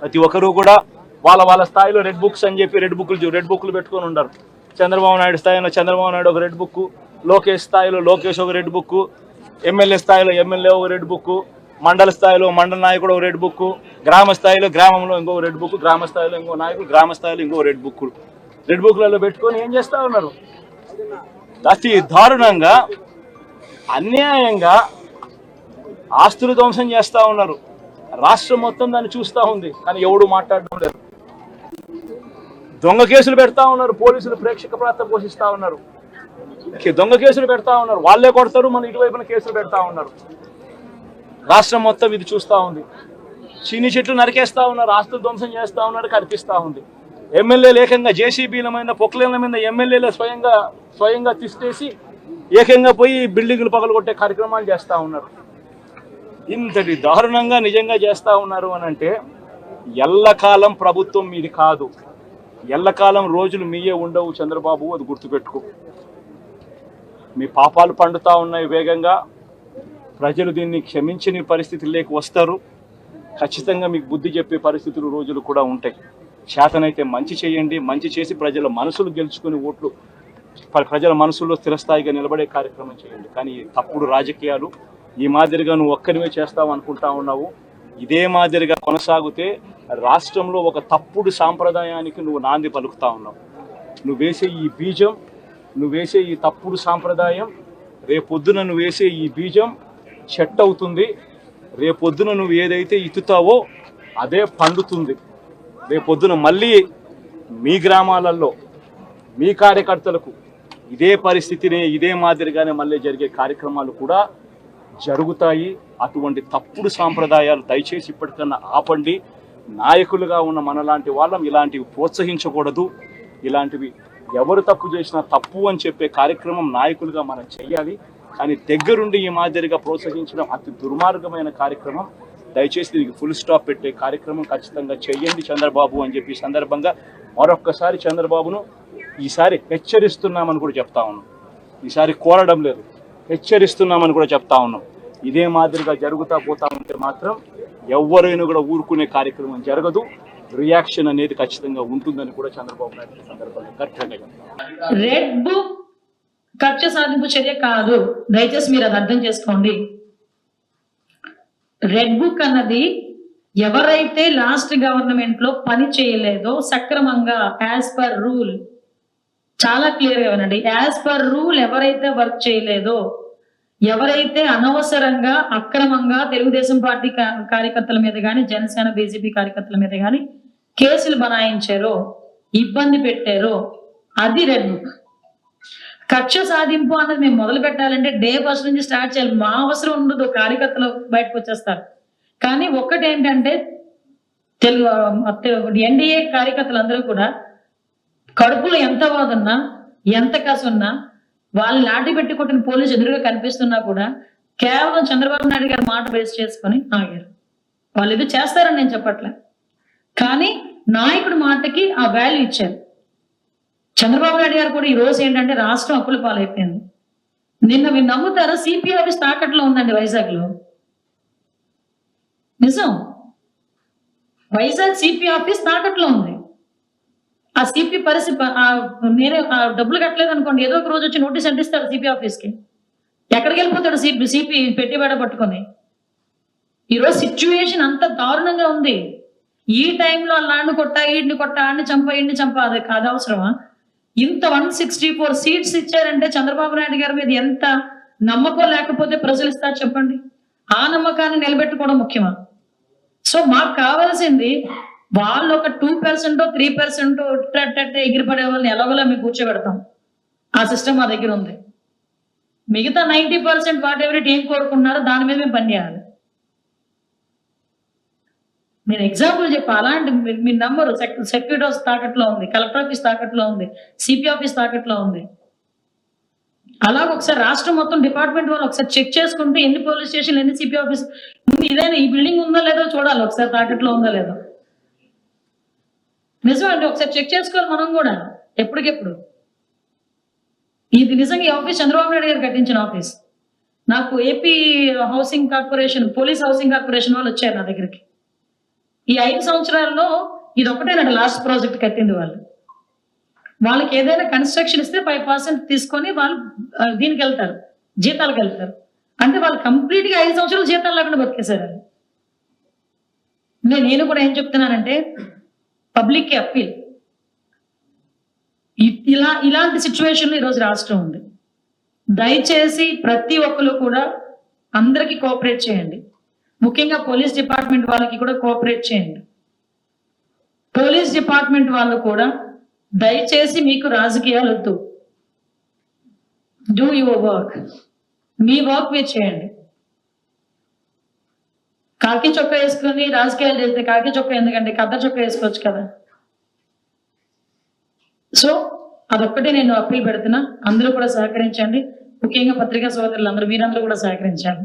ప్రతి ఒక్కరూ కూడా వాళ్ళ వాళ్ళ స్థాయిలో రెడ్ బుక్స్ అని చెప్పి రెడ్ బుక్లు పెట్టుకొని ఉండరు. చంద్రబాబు నాయుడు స్థాయిలో చంద్రబాబు నాయుడు ఒక రెడ్ బుక్, లోకేష్ స్థాయిలో లోకేష్ ఒక రెడ్ బుక్, ఎమ్మెల్యే స్థాయిలో ఎమ్మెల్యే ఒక రెడ్ బుక్, మండల స్థాయిలో మండల నాయకుడు ఒక రెడ్ బుక్, గ్రామ స్థాయిలో గ్రామంలో ఇంకో రెడ్ బుక్, గ్రామ స్థాయిలో ఇంకో నాయకుడు, గ్రామ స్థాయిలో ఇంకో రెడ్ బుక్లలో పెట్టుకొని ఏం చేస్తా ఉన్నారు? అతి దారుణంగా అన్యాయంగా ఆస్తులు ధ్వంసం చేస్తూ ఉన్నారు. రాష్ట్రం మొత్తం దాన్ని చూస్తూ ఉంది, కానీ ఎవడు మాట్లాడడం లేదు. దొంగ కేసులు పెడతా ఉన్నారు, పోలీసులు ప్రేక్షక పాత్ర పోషిస్తూ ఉన్నారు. దొంగ కేసులు పెడతా ఉన్నారు, వాళ్ళే కొడతారు, మన ఇటువైపున కేసులు పెడతా ఉన్నారు. రాష్ట్రం మొత్తం ఇది చూస్తూ ఉంది. చీని చెట్లు నరికేస్తూ ఉన్నారు, ఆస్తులు ధ్వంసం చేస్తూ ఉన్నారు, కనిపిస్తూ ఉంది. ఎమ్మెల్యేలు ఏకంగా జేసీబీల మీద పొక్లేన్ల మీద ఎమ్మెల్యేలు స్వయంగా తీసేసి ఏకంగా పోయి బిల్డింగులు పగలగొట్టే కార్యక్రమాలు చేస్తూ ఉన్నారు. ఇంతటి దారుణంగా నిజంగా చేస్తూ ఉన్నారు అని అంటే ఎల్లకాలం ప్రభుత్వం మీది కాదు, ఎల్లకాలం రోజులు మీయే ఉండవు చంద్రబాబు, అది గుర్తుపెట్టుకో. మీ పాపాలు పండుతూ ఉన్నాయి వేగంగా. ప్రజలు దీన్ని క్షమించని పరిస్థితుల్లోకి వస్తారు. ఖచ్చితంగా మీకు బుద్ధి చెప్పే పరిస్థితులు రోజులు కూడా ఉంటాయి. శాతనైతే మంచి చేయండి, మంచి చేసి ప్రజల మనసులు గెలుచుకుని ఓట్లు ప్రజల మనసుల్లో స్థిరస్థాయిగా నిలబడే కార్యక్రమం చేయండి. కానీ తప్పుడు రాజకీయాలు ఈ మాదిరిగా నువ్వు ఒక్కరివే చేస్తావు అనుకుంటా ఉన్నావు. ఇదే మాదిరిగా కొనసాగితే రాష్ట్రంలో ఒక తప్పుడు సాంప్రదాయానికి నువ్వు నాంది పలుకుతా ఉన్నావు. నువ్వు వేసే ఈ బీజం, నువ్వు వేసే ఈ తప్పుడు సాంప్రదాయం, రేపొద్దున నువ్వు వేసే ఈ బీజం చెట్టు అవుతుంది. రేపొద్దున నువ్వు ఏదైతే ఇతుతావో అదే పండుతుంది. రేపొద్దున మళ్ళీ మీ గ్రామాలలో మీ కార్యకర్తలకు ఇదే పరిస్థితిని ఇదే మాదిరిగానే మళ్ళీ జరిగే కార్యక్రమాలు కూడా జరుగుతాయి. అటువంటి తప్పుడు సాంప్రదాయాలు దయచేసి ఇప్పటికన్నా ఆపండి. నాయకులుగా ఉన్న మనలాంటి వాళ్ళం ఇలాంటివి ప్రోత్సహించకూడదు. ఇలాంటివి ఎవరు తప్పు చేసినా తప్పు అని చెప్పే కార్యక్రమం నాయకులుగా మనం చెయ్యాలి. కానీ దగ్గరుండి ఈ మాదిరిగా ప్రోత్సహించడం అతి దుర్మార్గమైన కార్యక్రమం. దయచేసి దీనికి ఫుల్ స్టాప్ పెట్టే కార్యక్రమం ఖచ్చితంగా చెయ్యండి చంద్రబాబు అని చెప్పి సందర్భంగా మరొక్కసారి చంద్రబాబును ఈసారి హెచ్చరిస్తున్నామని కూడా చెప్తా ఉన్నాం. ఈసారి కోరడం లేదు, హెచ్చరిస్తున్నామని కూడా చెప్తా ఉన్నాం. ఇదే మాదిరిగా జరుగుతూ పోతా ఉంటే మాత్రం ఎవరైనా కూడా ఊరుకునే కార్యక్రమం జరగదు. రియాక్షన్ అనేది ఖచ్చితంగా ఉంటుందని కూడా చంద్రబాబు నాయుడు సందర్భంగా గట్టిగా చెప్తారు. రెడ్ బుక్ కక్ష సాధింపు చర్య కాదు, దయచేసి మీరు అది అర్థం చేసుకోండి. రెడ్ బుక్ అన్నది ఎవరైతే లాస్ట్ గవర్నమెంట్ లో పని చేయలేదో సక్రమంగా యాజ్ పర్ రూల్, చాలా క్లియర్ గా వినండి, యాజ్ పర్ రూల్ ఎవరైతే వర్క్ చేయలేదో, ఎవరైతే అనవసరంగా అక్రమంగా తెలుగుదేశం పార్టీ కార్యకర్తల మీద కానీ జనసేన బీజేపీ కార్యకర్తల మీద కానీ కేసులు బనాయించారో, ఇబ్బంది పెట్టారో, అది రెడ్ బుక్. కక్ష సాధింపు అన్నది మేము మొదలు పెట్టాలంటే డే ఫస్ట్ నుంచి స్టార్ట్ చేయాలి. మా అవసరం ఉండదు, కార్యకర్తలు బయటకు వచ్చేస్తారు. కానీ ఒక్కటి ఏంటంటే ఎన్డీఏ కార్యకర్తలందరూ కూడా కడుపులో ఎంత వాదున్నా ఎంత కసున్నా వాళ్ళు లాఠీ పెట్టి కొట్టిన పోలీసు ఎదురుగా కనిపిస్తున్నా కూడా కేవలం చంద్రబాబు నాయుడు గారి మాట బేస్ చేసుకొని ఆగారు. వాళ్ళు ఇది చేస్తారని నేను చెప్పట్లే, కానీ నాయకుడి మాటకి ఆ వాల్యూ ఇచ్చారు. చంద్రబాబు నాయుడు గారు కూడా ఈ రోజు ఏంటంటే రాష్ట్రం అప్పుల పాలైపోయింది. నిన్న మీరు నమ్ముతారా, సిపి ఆఫీస్ తాకట్లో ఉందండి వైజాగ్ లో. నిజం, వైజాగ్ సిపి ఆఫీస్ తాకట్లో ఉంది. ఆ సిపి పరిస్థితి నేనే డబ్బులు కట్టలేదు అనుకోండి, ఏదో ఒక రోజు వచ్చి నోటీస్ అంటిస్తాడు సిపి ఆఫీస్కి. ఎక్కడికి వెళ్ళిపోతాడు సిపి పెట్టిబేడ పట్టుకొని. ఈరోజు సిచ్యువేషన్ అంత దారుణంగా ఉంది. ఈ టైంలో లాండ్ కొట్టా, ఈడిని కొట్టా, ఆడిని చంపా, ఈడిని చంపా, అది కాదు అవసరమా? ఇంత 164 సీట్స్ ఇచ్చారంటే చంద్రబాబు నాయుడు గారి మీద ఎంత నమ్మకం లేకపోతే ప్రజలు ఇస్తారు చెప్పండి? ఆ నమ్మకాన్ని నిలబెట్టుకోవడం ముఖ్యమా? సో మాకు కావాల్సింది వాళ్ళు ఒక 2% 3% ఎగిరిపడే వాళ్ళని ఎలాగోలా మేము కూర్చోబెడతాం. ఆ సిస్టమ్ మా దగ్గర ఉంది. మిగతా 90% వాట్ ఎవరి ఏం కోరుకుంటున్నారో దాని మీద మేము పనిచేయాలి. నేను ఎగ్జాంపుల్ చెప్పా, అలాంటి మీ నంబరు సెక్యూరిటీ ఆఫీస్ తాకట్లో ఉంది, కలెక్టర్ ఆఫీస్ తాకట్లో ఉంది, సిపి ఆఫీస్ తాకట్లో ఉంది. అలాగ ఒకసారి రాష్ట్రం మొత్తం డిపార్ట్మెంట్ వాళ్ళు ఒకసారి చెక్ చేసుకుంటే ఎన్ని పోలీస్ స్టేషన్లు, ఎన్ని సిపి ఆఫీస్, ఇదైనా ఈ బిల్డింగ్ ఉందో లేదో చూడాలి, ఒకసారి తాకట్లో ఉందో లేదో. నిజమండి, ఒకసారి చెక్ చేసుకోవాలి మనం కూడా ఎప్పటికెప్పుడు. ఇది నిజంగా ఈ ఆఫీస్ చంద్రబాబు నాయుడు గారు కట్టించిన ఆఫీస్. నాకు AP housing corporation, police housing corporation వాళ్ళు వచ్చారు నా దగ్గరికి. ఈ 5 సంవత్సరాల్లో ఇది ఒకటేనండి లాస్ట్ ప్రాజెక్ట్ కట్టింది వాళ్ళు. వాళ్ళకి ఏదైనా కన్స్ట్రక్షన్ ఇస్తే 5% తీసుకొని వాళ్ళు దీనికి వెళ్తారు, జీతాలకు వెళ్తారు. అంటే వాళ్ళు కంప్లీట్ గా 5 సంవత్సరాలు జీతాలు లేకుండా బతికేశారు. నేను కూడా ఏం చెప్తున్నానంటే పబ్లిక్ కి అప్పీల్, ఇలాంటి సిచ్యువేషన్ ఈరోజు రాష్ట్రం ఉంది. దయచేసి ప్రతి ఒక్కరు కూడా అందరికీ కోఆపరేట్ చేయండి. ముఖ్యంగా పోలీస్ డిపార్ట్మెంట్ వాళ్ళకి కూడా కోఆపరేట్ చేయండి. పోలీస్ డిపార్ట్మెంట్ వాళ్ళు కూడా దయచేసి మీకు రాజకీయాలు వద్దు. Do your work. Me work మీరు చేయండి. కాకి చొక్కా వేసుకుని రాజకీయాలు చేస్తే కాకి చొక్కా ఎందుకంటే కథ చొక్కా వేసుకోవచ్చు కదా. సో అదొక్కటే నేను అప్పీల్ పెడుతున్నా. అందరూ కూడా సహకరించండి. ముఖ్యంగా పత్రికా సోదరులు మీరందరూ కూడా సహకరించాలి.